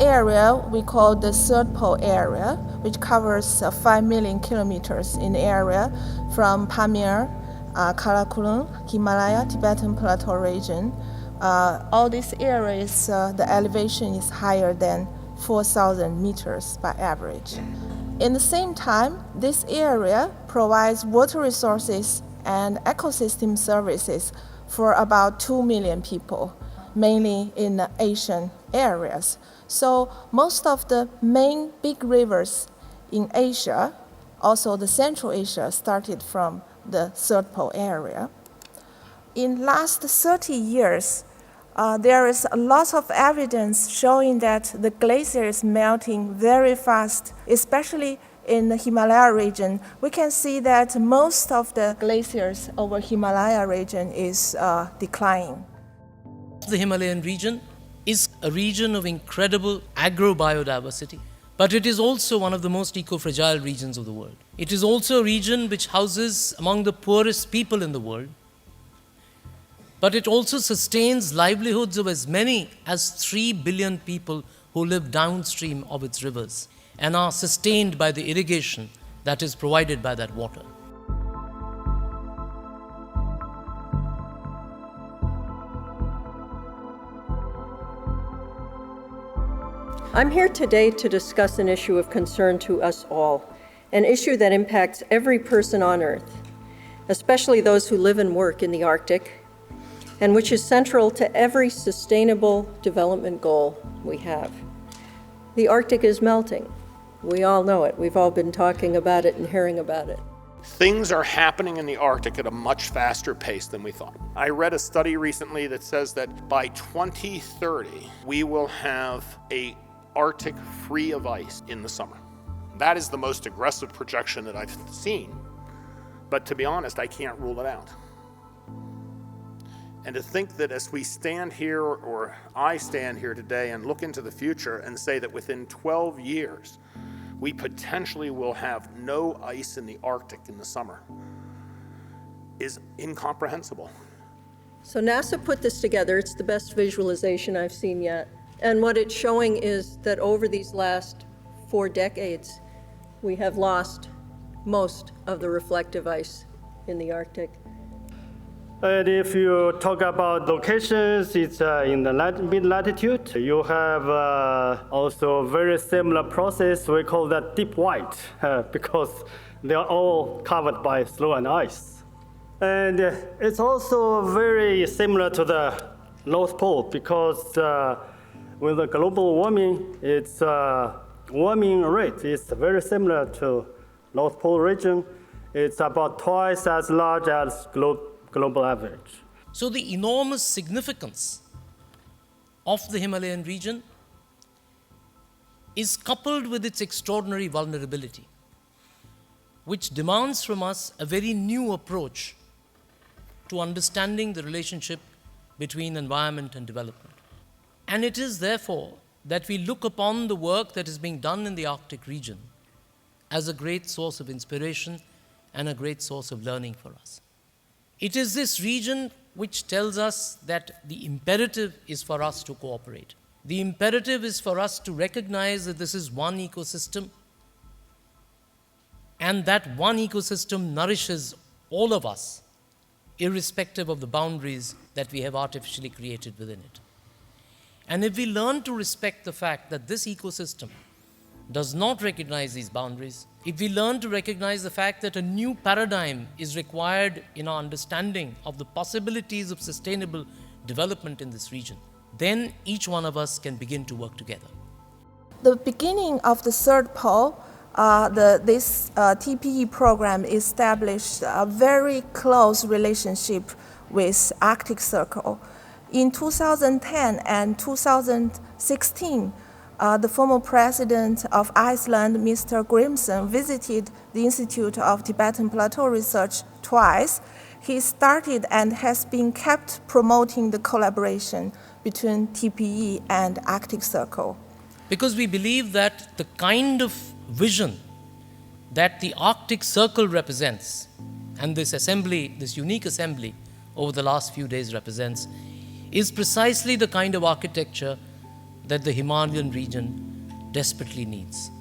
area we call the third pole area, which covers 5 million kilometers in area from Pamir, Karakoram, Himalaya, Tibetan Plateau region. All these areas, the elevation is higher than 4,000 meters by average. In the same time, this area provides water resources and ecosystem services for about 2 million people, mainly in the Asian areas. So most of the main big rivers in Asia, also the Central Asia, started from the third pole area. In last 30 years, there is a lot of evidence showing that the glacier is melting very fast, especially in the Himalaya region. We can see that most of the glaciers over Himalaya region is declining. The Himalayan region is a region of incredible agrobiodiversity, but it is also one of the most eco-fragile regions of the world. It is also a region which houses among the poorest people in the world, but it also sustains livelihoods of as many as 3 billion people who live downstream of its rivers and are sustained by the irrigation that is provided by that water. I'm here today to discuss an issue of concern to us all, an issue that impacts every person on Earth, especially those who live and work in the Arctic, and which is central to every sustainable development goal we have. The Arctic is melting. We all know it. We've all been talking about it and hearing about it. Things are happening in the Arctic at a much faster pace than we thought. I read a study recently that says that by 2030, we will have an Arctic free of ice in the summer. That is the most aggressive projection that I've seen. But to be honest, I can't rule it out. And to think that as we stand here, or I stand here today and look into the future and say that within 12 years, we potentially will have no ice in the Arctic in the summer is incomprehensible. So NASA put this together. It's the best visualization I've seen yet. And what it's showing is that over these last 4 decades, we have lost most of the reflective ice in the Arctic. And if you talk about locations, it's in the mid-latitude. You have also a very similar process. We call that deep white because they are all covered by snow and ice. And it's also very similar to the North Pole because with the global warming, its warming rate is very similar to North Pole region. It's about twice as large as global average. So the enormous significance of the Himalayan region is coupled with its extraordinary vulnerability, which demands from us a very new approach to understanding the relationship between environment and development. And it is therefore that we look upon the work that is being done in the Arctic region as a great source of inspiration and a great source of learning for us. It is this region which tells us that the imperative is for us to cooperate. The imperative is for us to recognize that this is one ecosystem, and that one ecosystem nourishes all of us, irrespective of the boundaries that we have artificially created within it. And if we learn to respect the fact that this ecosystem does not recognize these boundaries, if we learn to recognize the fact that a new paradigm is required in our understanding of the possibilities of sustainable development in this region, then each one of us can begin to work together. The beginning of the third pole, this TPE program established a very close relationship with Arctic Circle. In 2010 and 2016, the former president of Iceland, Mr. Grimson, visited the Institute of Tibetan Plateau Research twice. He started and has been kept promoting the collaboration between TPE and Arctic Circle. Because we believe that the kind of vision that the Arctic Circle represents, and this assembly, this unique assembly over the last few days represents, is precisely the kind of architecture that the Himalayan region desperately needs.